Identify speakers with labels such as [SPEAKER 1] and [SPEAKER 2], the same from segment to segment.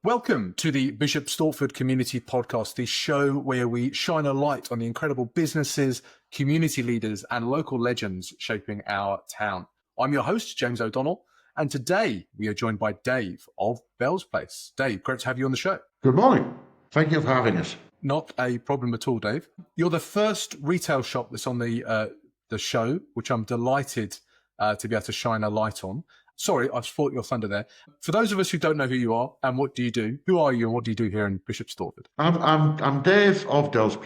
[SPEAKER 1] Welcome to the Bishop Stortford Community Podcast, the show where we shine a light on the incredible businesses, community leaders, and local legends shaping our town. I'm your host, James O'Donnell, and today we are joined by Dave of BELL'S. Dave, great to have you on the show.
[SPEAKER 2] Good morning. Thank you for having us.
[SPEAKER 1] Not a problem at all, Dave. You're the first retail shop that's on the show, which I'm delighted to be able to shine a light on. Sorry, I've fought your thunder there. For those of us who don't know who you are and what do you do, who are you and what do you do here in Bishop Stortford?
[SPEAKER 2] I'm Dave of Bell's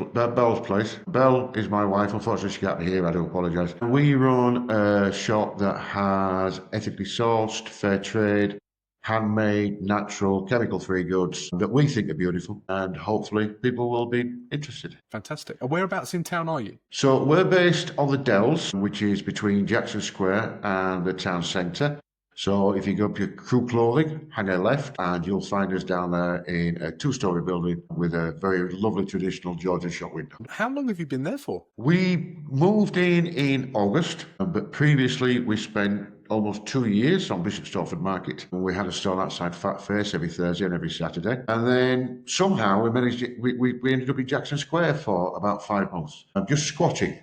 [SPEAKER 2] Place. Bell is my wife. Unfortunately, she can't be here. I do apologise. We run a shop that has ethically sourced, fair trade, handmade, natural, chemical-free goods that we think are beautiful, and hopefully people will be interested.
[SPEAKER 1] Fantastic. And whereabouts in town are you?
[SPEAKER 2] So we're based on the Dells, which is between Jackson Square and the town centre. So if you go up your Crew Clothing, hang a left, and you'll find us down there in a two-storey building with a very lovely traditional Georgian shop window.
[SPEAKER 1] How long have you been there for?
[SPEAKER 2] We moved in August, but previously we spent almost 2 years on Bishop Stortford Market. We had a stall outside Fat Face every Thursday and every Saturday. And then somehow we managed it, we ended up in Jackson Square for about 5 months. I'm just squatting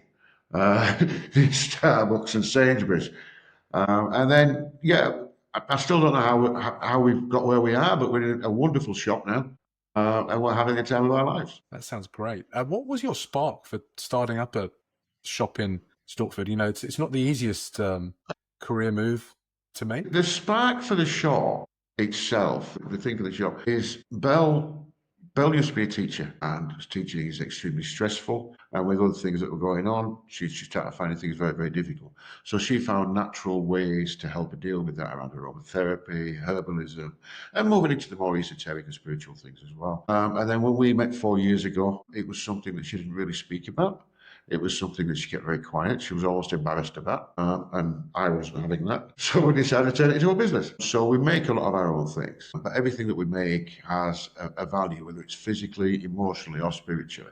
[SPEAKER 2] in Starbucks and Sainsbury's. And then, I still don't know how we've got where we are, but we're in a wonderful shop now, and we're having the time of our lives.
[SPEAKER 1] That sounds great. What was your spark for starting up a shop in Stortford? You know, it's not the easiest career move to make.
[SPEAKER 2] The spark for the shop itself, the thing for the shop, is Bell used to be a teacher, and teaching is extremely stressful. And with other things that were going on, she started finding things very, very difficult. So she found natural ways to help her deal with that around aromatherapy, herbalism, and moving into the more esoteric and spiritual things as well. And then when we met 4 years ago, it was something that she didn't really speak about. It was something that she kept very quiet. She was almost embarrassed about, and I wasn't having that. So we decided to turn it into a business. So we make a lot of our own things, but everything that we make has a value, whether it's physically, emotionally, or spiritually.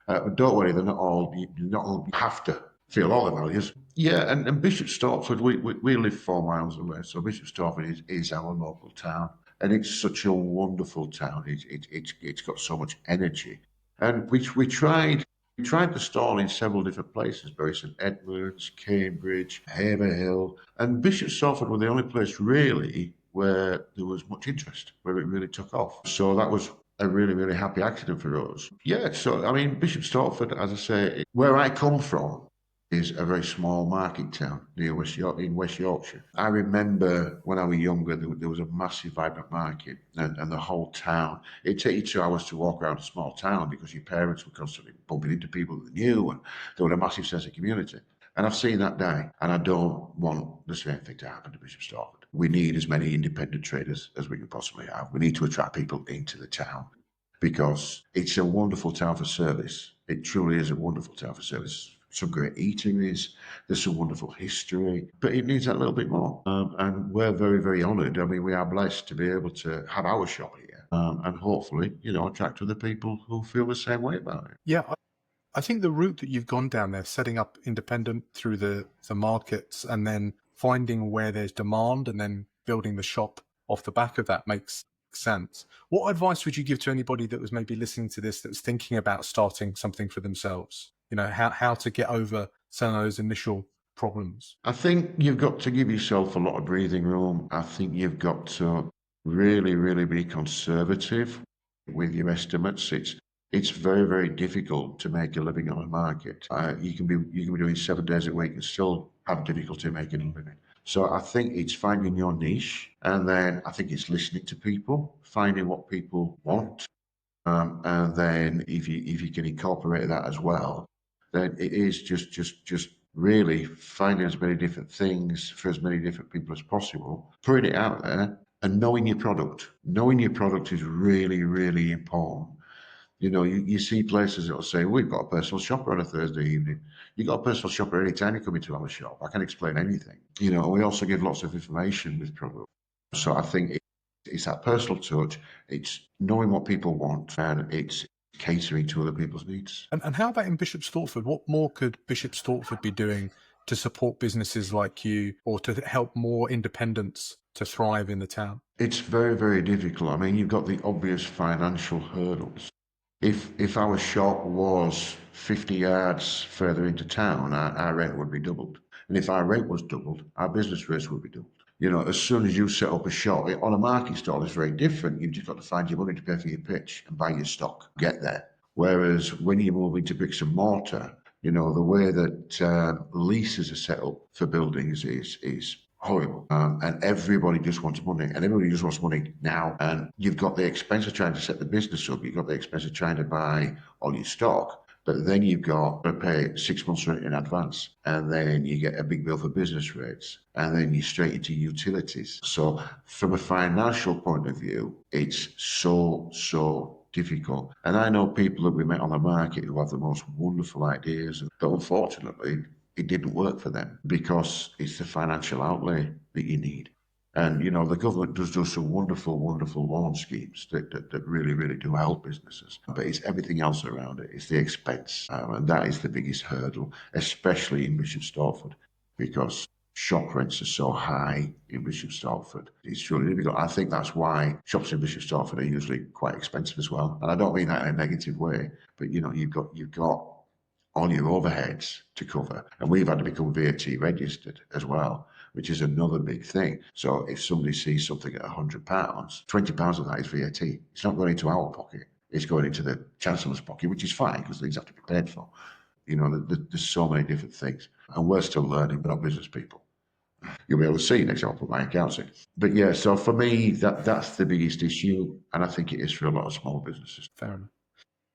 [SPEAKER 2] But don't worry, they're not all. You have to feel all the values. Yeah, and Bishop Stortford, we live 4 miles away, so Bishop Stortford is our local town, and it's such a wonderful town. It's got so much energy, and we tried. We tried the stall in several different places, Bury St Edmunds, Cambridge, Haverhill, and Bishop Stortford were the only place really where there was much interest, where it really took off. So that was a really, really happy accident for us. Yeah, so I mean, Bishop Stortford, as I say, where I come from is a very small market town near in West Yorkshire. I remember when I was younger, there was a massive, vibrant market, and the whole town. It'd take you 2 hours to walk around a small town because your parents were constantly bumping into people that they knew, and there was a massive sense of community. And I've seen that die, and I don't want the same thing to happen to Bishop Stortford. We need as many independent traders as we can possibly have. We need to attract people into the town because it's a wonderful town for service. It truly is a wonderful town for service. Some great eateries, there's some wonderful history, but it needs that little bit more. And we're very, very honoured. I mean, we are blessed to be able to have our shop here and hopefully, attract other people who feel the same way about it.
[SPEAKER 1] Yeah, I think the route that you've gone down there, setting up independent through the markets and then finding where there's demand and then building the shop off the back of that makes sense. What advice would you give to anybody that was maybe listening to this that's thinking about starting something for themselves? You know, how to get over some of those initial problems?
[SPEAKER 2] I think you've got to give yourself a lot of breathing room. I think you've got to really, really be conservative with your estimates. It's very, very difficult to make a living on a market. You can be doing 7 days a week and still have difficulty making a living. So I think it's finding your niche, and then I think it's listening to people, finding what people want, and then if you can incorporate that as well, then it is just really finding as many different things for as many different people as possible, putting it out there, and knowing your product. Knowing your product is really, really important. You see places that will say, we've got a personal shopper on a Thursday evening. You've got a personal shopper anytime you come into our shop. I can't explain anything. We also give lots of information with product. So I think it's that personal touch. It's knowing what people want, and it's catering to other people's needs.
[SPEAKER 1] And how about in Bishop Stortford? What more could Bishop Stortford be doing to support businesses like you, or to help more independents to thrive in the town?
[SPEAKER 2] It's very, very difficult. I mean, you've got the obvious financial hurdles. If our shop was 50 yards further into town, our rent would be doubled. And if our rent was doubled, our business rates would be doubled. You know, as soon as you set up a shop on a market stall, it's very different. You've just got to find your money to pay for your pitch and buy your stock, get there. Whereas when you move into bricks and mortar, you know, the way that leases are set up for buildings is horrible. And everybody just wants money, and everybody just wants money now. And you've got the expense of trying to set the business up, you've got the expense of trying to buy all your stock, but then you've got to pay 6 months rent in advance, and then you get a big bill for business rates, and then you're straight into utilities. So from a financial point of view, it's so difficult. And I know people that we met on the market who have the most wonderful ideas, but unfortunately, it didn't work for them because it's the financial outlay that you need. And, you know, the government does do some wonderful loan schemes that really do help businesses. But it's everything else around it. It's the expense. And that is the biggest hurdle, especially in Bishop Stortford, because shop rents are so high in Bishop Stortford. It's really difficult. I think that's why shops in Bishop Stortford are usually quite expensive as well. And I don't mean that in a negative way, but, you know, you've got all your overheads to cover. And we've had to become VAT registered as well, which is another big thing. So if somebody sees something at £100, £20 of that is VAT. It's not going into our pocket. It's going into the Chancellor's pocket, which is fine because things have to be paid for. You know, there's so many different things. And we're still learning, but not business people. You'll be able to see next time I put my accounts in. But yeah, so for me, that's the biggest issue. And I think it is for a lot of small businesses.
[SPEAKER 1] Fair enough.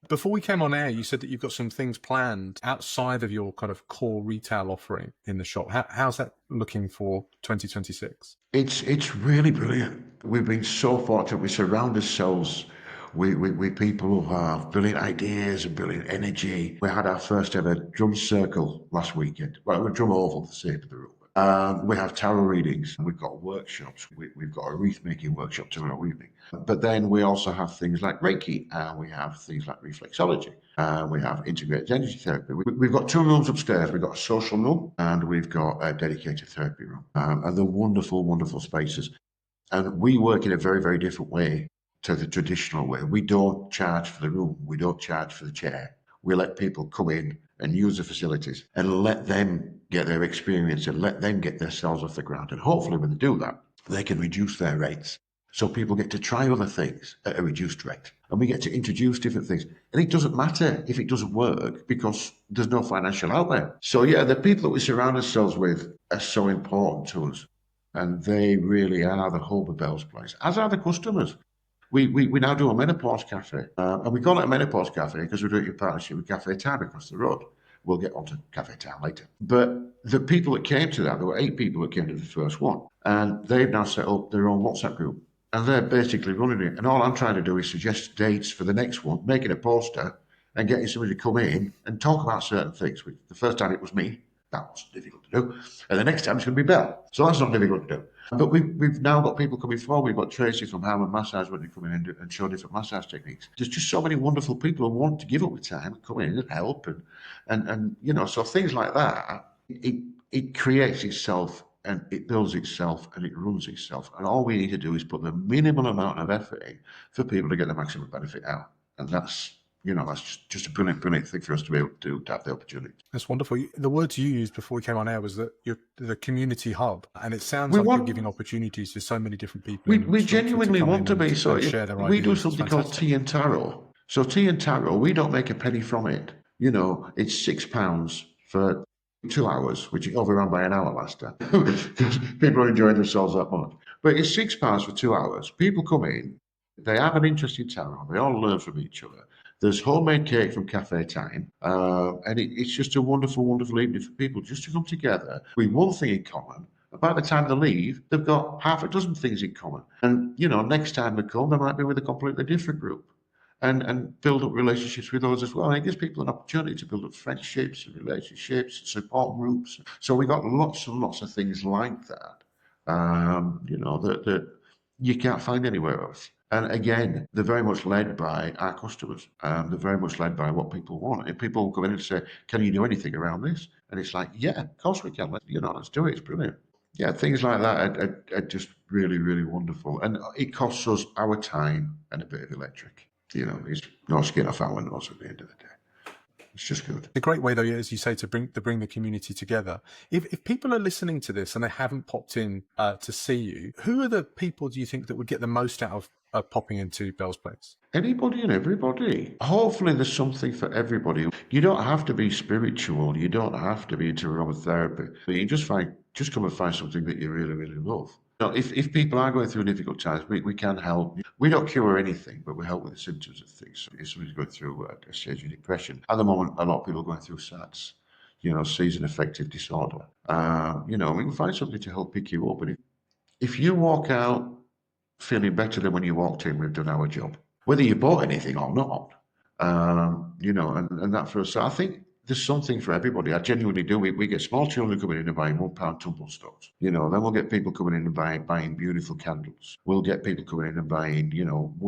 [SPEAKER 1] Before we came on air, you said that you've got some things planned outside of your kind of core retail offering in the shop. How's that looking for 2026?
[SPEAKER 2] It's really brilliant. We've been so fortunate. We surround ourselves with people who have brilliant ideas and brilliant energy. We had our first ever drum circle last weekend. Well, a drum oval for the sake of the room. We have tarot readings. We've got workshops. We've got a wreath making workshop tomorrow evening. But then we also have things like Reiki, and we have things like reflexology. We have integrated energy therapy. We've got 2 rooms upstairs. We've got a social room and we've got a dedicated therapy room. And they're wonderful spaces. And we work in a very different way to the traditional way. We don't charge for the room. We don't charge for the chair. We let people come in and use the facilities and let them get their experience and let them get themselves off the ground. And hopefully when they do that, they can reduce their rates. So people get to try other things at a reduced rate. And we get to introduce different things. And it doesn't matter if it doesn't work because there's no financial outlay. So yeah, the people that we surround ourselves with are so important to us. And they really are the hub of Bell's Place, as are the customers. We now do a menopause cafe. And we call it a menopause cafe because we do it in partnership with Café Thyme across the road. We'll get onto Café Town later. But the people that came to that, there were 8 people that came to the first one. And they've now set up their own WhatsApp group. And they're basically running it. And all I'm trying to do is suggest dates for the next one, making a poster and getting somebody to come in and talk about certain things. The first time it was me. That wasn't difficult to do. And the next time it's going to be Bell. So that's not difficult to do. But we've now got people coming forward. We've got Tracy from Harman Massage when they come in and show different massage techniques. There's just so many wonderful people who want to give up the time, come in and help. And you know, so things like that, it creates itself and it builds itself and it runs itself. And all we need to do is put the minimal amount of effort in for people to get the maximum benefit out. And that's, you know, that's just a brilliant thing for us to be able to have the opportunity.
[SPEAKER 1] That's wonderful. The words you used before we came on air was that you're the community hub, and it sounds like you're giving opportunities to so many different people.
[SPEAKER 2] We genuinely want to be. So
[SPEAKER 1] share their
[SPEAKER 2] we do
[SPEAKER 1] ideas.
[SPEAKER 2] something called tea and tarot. So tea and tarot, we don't make a penny from it. You know, it's £6 for 2 hours, which is overrun by an hour last time. People are enjoying themselves that much. But it's £6 for 2 hours. People come in, they have an interest in tarot, they all learn from each other. There's homemade cake from Café Thyme, and it's just a wonderful evening for people just to come together with one thing in common. And by the time they leave, they've got half a dozen things in common. And, you know, next time they come, they might be with a completely different group and build up relationships with those as well. And it gives people an opportunity to build up friendships and relationships, support groups. So we got lots and lots of things like that, you know, that you can't find anywhere else. And again, they're very much led by our customers. They're very much led by what people want. If people come in and say, "Can you do anything around this?" and it's like, "Yeah, of course we can. Let's do it. It's brilliant." Yeah, things like that are just really, really wonderful. And it costs us our time and a bit of electric. It's no skin off our nose at the end of the day. It's just good.
[SPEAKER 1] A great way, though, as you say, to bring the community together. If people are listening to this and they haven't popped in to see you, who are the people do you think that would get the most out of popping into Bell's Place?
[SPEAKER 2] Anybody and everybody. Hopefully, there's something for everybody. You don't have to be spiritual. You don't have to be into aromatherapy. You just come and find something that you really, really love. If people are going through difficult times, we can help. We don't cure anything, but we help with the symptoms of things. So if somebody's going through a stage of depression, at the moment, a lot of people are going through SADS, season affective disorder. We can find something to help pick you up. And if you walk out feeling better than when you walked in, we've done our job. Whether you bought anything or not, and that for us. So I think there's something for everybody. I genuinely do. We get small children coming in and buying £1 tumble stocks. Then we'll get people coming in and buying beautiful candles. We'll get people coming in and buying,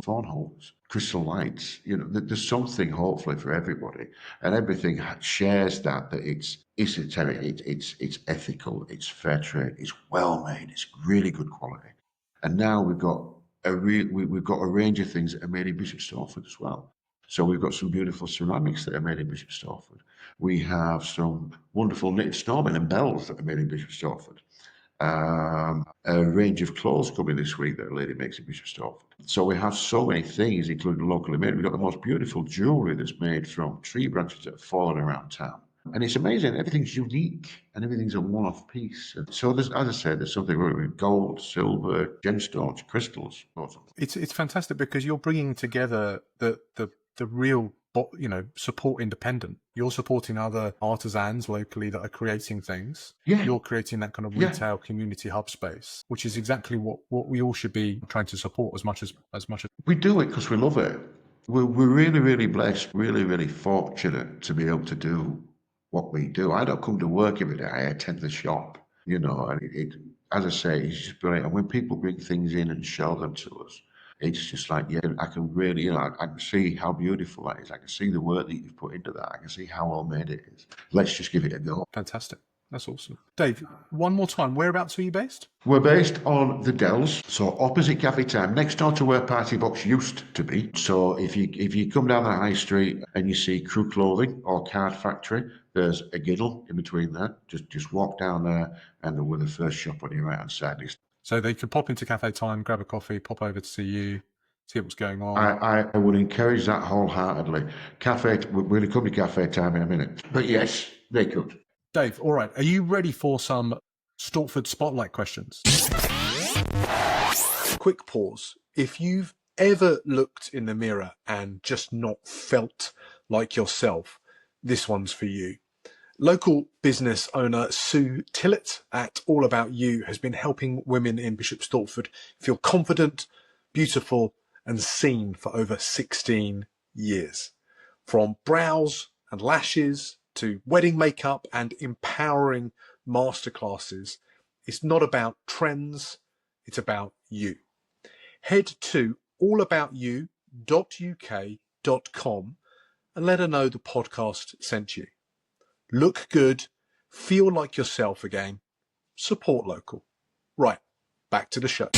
[SPEAKER 2] phone holders, crystal lights. There's something hopefully for everybody, and everything shares that it's esoteric, it's ethical, it's fair trade, it's well made, it's really good quality. And now we've got we've got a range of things that are made in Bishop Stortford as well. So we've got some beautiful ceramics that are made in Bishop Stortford. We have some wonderful knitted snowmen and bells that are made in Bishop Stortford. A range of clothes coming this week that a lady makes in Bishop Stortford. So we have so many things, including locally made. We've got the most beautiful jewellery that's made from tree branches that have fallen around town. And it's amazing. Everything's unique and everything's a one-off piece. So there's, as I said, there's something with gold, silver, gemstones, crystals.
[SPEAKER 1] It's fantastic because you're bringing together the real, support independent. You're supporting other artisans locally that are creating things.
[SPEAKER 2] Yeah.
[SPEAKER 1] You're creating that kind of retail community hub space, which is exactly what we all should be trying to support as much as
[SPEAKER 2] we do it because we love it. We're really, really blessed, really, really fortunate to be able to do what we do. I don't come to work every day. I attend the shop, and as I say, it's just brilliant. And when people bring things in and show them to us, it's just like, yeah, I can really, I can see how beautiful that is. I can see the work that you've put into that. I can see how well made it is. Let's just give it a go.
[SPEAKER 1] Fantastic. That's awesome. Dave, one more time, whereabouts are you based?
[SPEAKER 2] We're based on the Dells, so opposite Café Thyme, next door to where Party Box used to be. So if you come down the high street and you see Crew Clothing or Card Factory, there's a giddle in between there. Just walk down there and we're the first shop on your right hand side.
[SPEAKER 1] So they could pop into Café Thyme, grab a coffee, pop over to see you, see what's going on.
[SPEAKER 2] I would encourage that wholeheartedly. We're going to come to Café Thyme in a minute. But yes, they could.
[SPEAKER 1] Dave, all right. Are you ready for some Stortford Spotlight questions? Quick pause. If you've ever looked in the mirror and just not felt like yourself, this one's for you. Local business owner Sue Tillett at All About You has been helping women in Bishop Stortford feel confident, beautiful and seen for over 16 years. From brows and lashes to wedding makeup and empowering masterclasses, it's not about trends, it's about you. Head to allaboutYou.uk.com and let her know the podcast sent you. Look good, feel like yourself again, support local. Right, back to the show.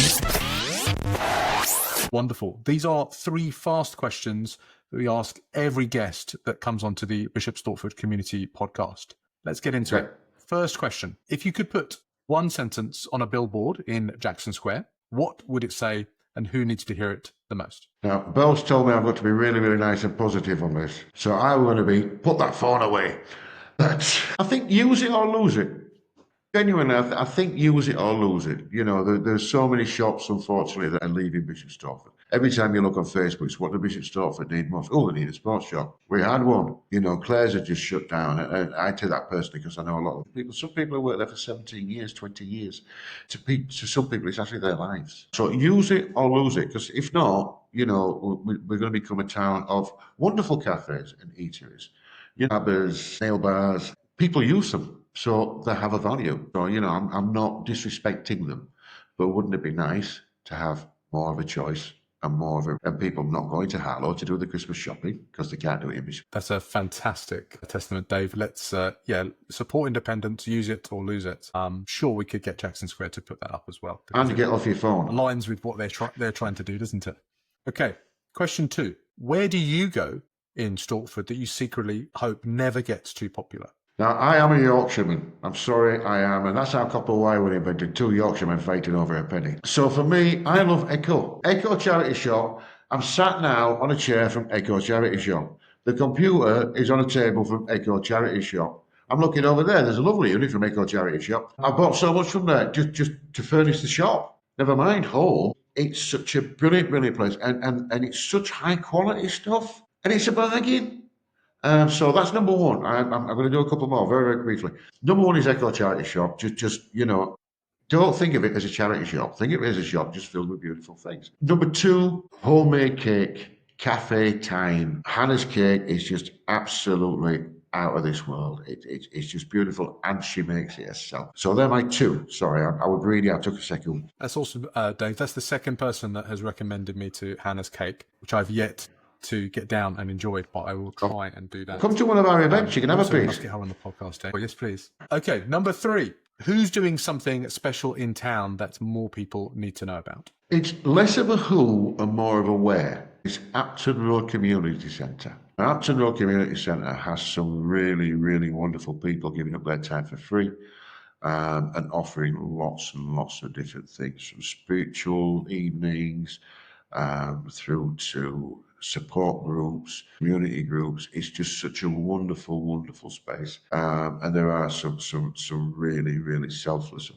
[SPEAKER 1] Wonderful. These are 3 fast questions that we ask every guest that comes onto the Bishop Stortford Community Podcast. Let's get into it. First question. If you could put one sentence on a billboard in Jackson Square, what would it say and who needs to hear it the most?
[SPEAKER 2] Now, Bell's told me I've got to be really, really nice and positive on this. So I'm going to be, put that phone away. But I think use it or lose it. Genuinely, I think use it or lose it. There's so many shops, unfortunately, that are leaving Bishop Stortford. Every time you look on Facebook, it's what the Bishop Stortford need most. Oh, they need a sports shop. We had one. Claire's had just shut down. And I take that personally because I know a lot of people. Some people have worked there for 17 years, 20 years. To some people, it's actually their lives. So use it or lose it, because if not, we're going to become a town of wonderful cafes and eateries. Barbers, nail bars. People use them, so they have a value. So, I'm not disrespecting them, but wouldn't it be nice to have more of a choice and more of it, and people not going to Harlow to do the Christmas shopping because they can't do it in Bishop.
[SPEAKER 1] That's a fantastic testament, Dave. Let's support independence, use it or lose it. Sure, we could get Jackson Square to put that up as well.
[SPEAKER 2] And get off your phone.
[SPEAKER 1] Aligns with what they're trying to do, doesn't it? Okay, question 2. Where do you go in Stortford that you secretly hope never gets too popular?
[SPEAKER 2] Now, I am a Yorkshireman. I'm sorry, I am. And that's how Copper Wire were invented. 2 Yorkshiremen fighting over a penny. So for me, I love ECCO. ECCO Charity Shop. I'm sat now on a chair from ECCO Charity Shop. The computer is on a table from ECCO Charity Shop. I'm looking over there. There's a lovely unit from ECCO Charity Shop. I bought so much from there just to furnish the shop. Never mind home. It's such a brilliant, brilliant place. And it's such high quality stuff. And it's a bargain. So that's number one. I'm going to do a couple more very, very briefly. Number one is ECCO Charity Shop. Just don't think of it as a charity shop. Think of it as a shop just filled with beautiful things. Number 2, homemade cake, Café, Thyme. Hannah's cake is just absolutely out of this world. It's just beautiful, and she makes it herself. So they're my 2. Sorry, I was greedy. I took a second.
[SPEAKER 1] That's awesome, Dave. That's the second person that has recommended me to Hannah's Cake, which I've yet to get down and enjoy, but I will try and do that.
[SPEAKER 2] Come to one of our events. You can have a piece.
[SPEAKER 1] Must get her on the podcast, Dave. Oh, yes, please. Okay, number 3. Who's doing something special in town that more people need to know about?
[SPEAKER 2] It's less of a who and more of a where. It's Apton Road Community Centre. Apton Road Community Centre has some really, really wonderful people giving up their time for free and offering lots and lots of different things, from spiritual evenings through to support groups, community groups. It's just such a wonderful, wonderful space. And there are some really, really selfless,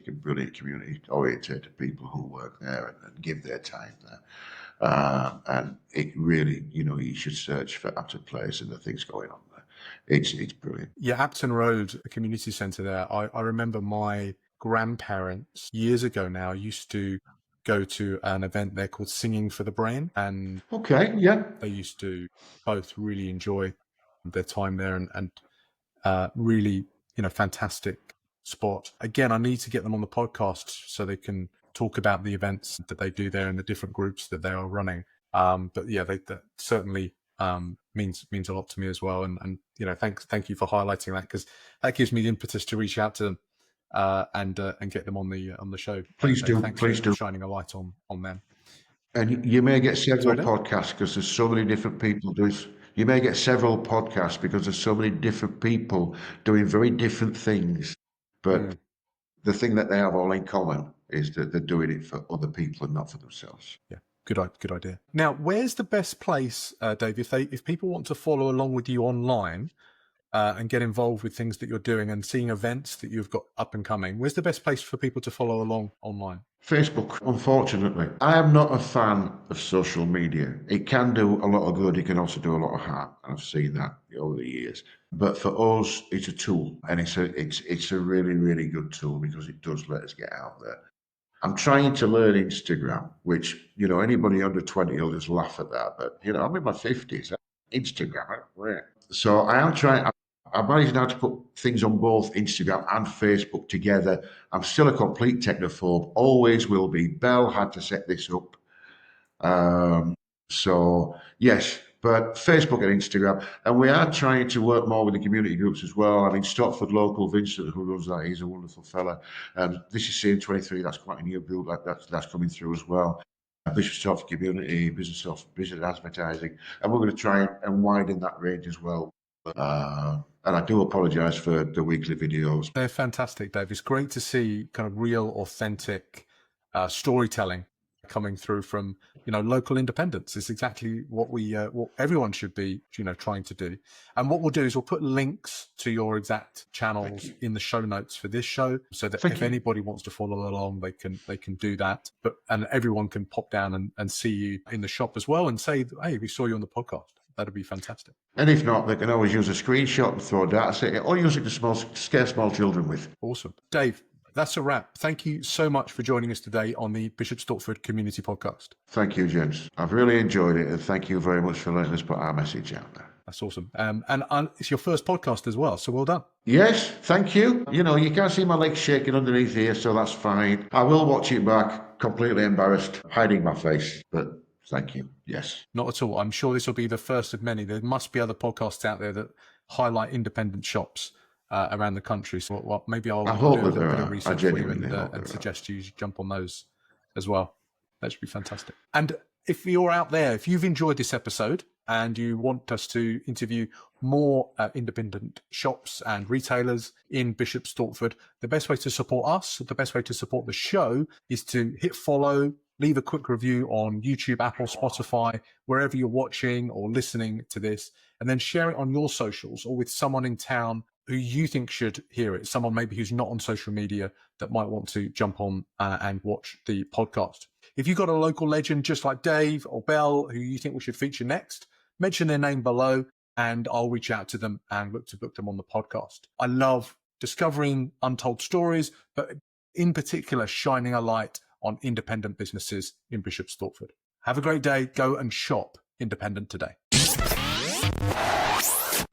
[SPEAKER 2] brilliant community-oriented people who work there and give their time there. And it really, you should search for Apton Place and the things going on there. It's brilliant.
[SPEAKER 1] Yeah, Apton Road, a community centre there. I remember my grandparents years ago now used to go to an event there called Singing for the Brain, and they used to both really enjoy their time there and really, fantastic spot. Again, I need to get them on the podcast so they can talk about the events that they do there and the different groups that they are running. But yeah, that certainly means a lot to me as well. And thank you for highlighting that, because that gives me the impetus to reach out to them and get them on the show.
[SPEAKER 2] Please do.
[SPEAKER 1] Thanks
[SPEAKER 2] Please
[SPEAKER 1] for
[SPEAKER 2] do.
[SPEAKER 1] shining a light on them.
[SPEAKER 2] And you may get several podcasts because there's so many different people doing. You may get several podcasts because there's so many different people doing very different things. But the thing that they have all in common is that they're doing it for other people and not for themselves.
[SPEAKER 1] Yeah, good idea. Now, where's the best place, Dave, if people want to follow along with you online and get involved with things that you're doing and seeing events that you've got up and coming? Where's the best place for people to follow along online?
[SPEAKER 2] Facebook, unfortunately. I am not a fan of social media. It can do a lot of good. It can also do a lot of harm. I've seen that over the years. But for us, it's a tool, and it's a really, really good tool because it does let us get out there. I'm trying to learn Instagram, which, anybody under 20 will just laugh at that. But, I'm in my 50s. Instagram, great. So I am trying. I've managed now to put things on both Instagram and Facebook together. I'm still a complete technophobe, always will be. Belle had to set this up. So, yes, but Facebook and Instagram. And we are trying to work more with the community groups as well. I mean, Stortford Local, Vincent, who runs that, he's a wonderful fella. This is CM23, that's quite a new group that's coming through as well. Bishop Stortford Community, Business Advertising. And we're going to try and widen that range as well. And I do apologise for the weekly videos.
[SPEAKER 1] They're fantastic, Dave. It's great to see kind of real, authentic storytelling coming through from local independence. It's exactly what what everyone should be trying to do. And what we'll do is we'll put links to your exact channels in the show notes for this show, so that if anybody wants to follow along, they can do that. And everyone can pop down and see you in the shop as well and say, hey, we saw you on the podcast. That'd be fantastic.
[SPEAKER 2] And if not, they can always use a screenshot and throw data at it, or use it to scare small children with.
[SPEAKER 1] Awesome. Dave, that's a wrap. Thank you so much for joining us today on the Bishop Stortford Community Podcast.
[SPEAKER 2] Thank you, gents. I've really enjoyed it, and thank you very much for letting us put our message out there.
[SPEAKER 1] That's awesome. And it's your first podcast as well, so well done.
[SPEAKER 2] Yes, thank you. You can't see my legs shaking underneath here, so that's fine. I will watch it back, completely embarrassed, hiding my face, but Thank you. Yes.
[SPEAKER 1] Not at all. I'm sure this will be the first of many. There must be other podcasts out there that highlight independent shops around the country. So well, maybe I'll
[SPEAKER 2] I
[SPEAKER 1] do a
[SPEAKER 2] hope that
[SPEAKER 1] little
[SPEAKER 2] there
[SPEAKER 1] bit of
[SPEAKER 2] are. I
[SPEAKER 1] research for you
[SPEAKER 2] genuinely hope
[SPEAKER 1] and
[SPEAKER 2] there are.
[SPEAKER 1] suggest you jump on those as well. That should be fantastic. And if you're out there, if you've enjoyed this episode and you want us to interview more independent shops and retailers in Bishop Stortford, the best way to support us, the best way to support the show is to hit follow, leave a quick review on YouTube, Apple, Spotify, wherever you're watching or listening to this, and then share it on your socials or with someone in town who you think should hear it, someone maybe who's not on social media that might want to jump on and watch the podcast. If you've got a local legend just like Dave or Belle who you think we should feature next, mention their name below and I'll reach out to them and look to book them on the podcast. I love discovering untold stories, but in particular, shining a light on independent businesses in Bishop Stortford. Have a great day. Go and shop independent today.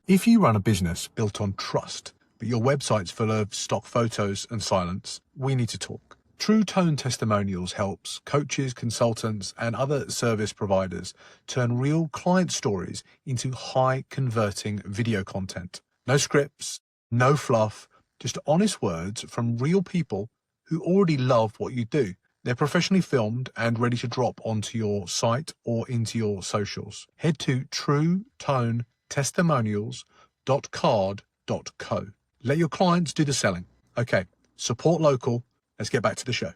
[SPEAKER 1] If you run a business built on trust, but your website's full of stock photos and silence, we need to talk. True Tone Testimonials helps coaches, consultants, and other service providers turn real client stories into high-converting video content. No scripts, no fluff, just honest words from real people who already love what you do. They're professionally filmed and ready to drop onto your site or into your socials. Head to truetonetestimonials.card.co. Let your clients do the selling. Okay, support local. Let's get back to the show.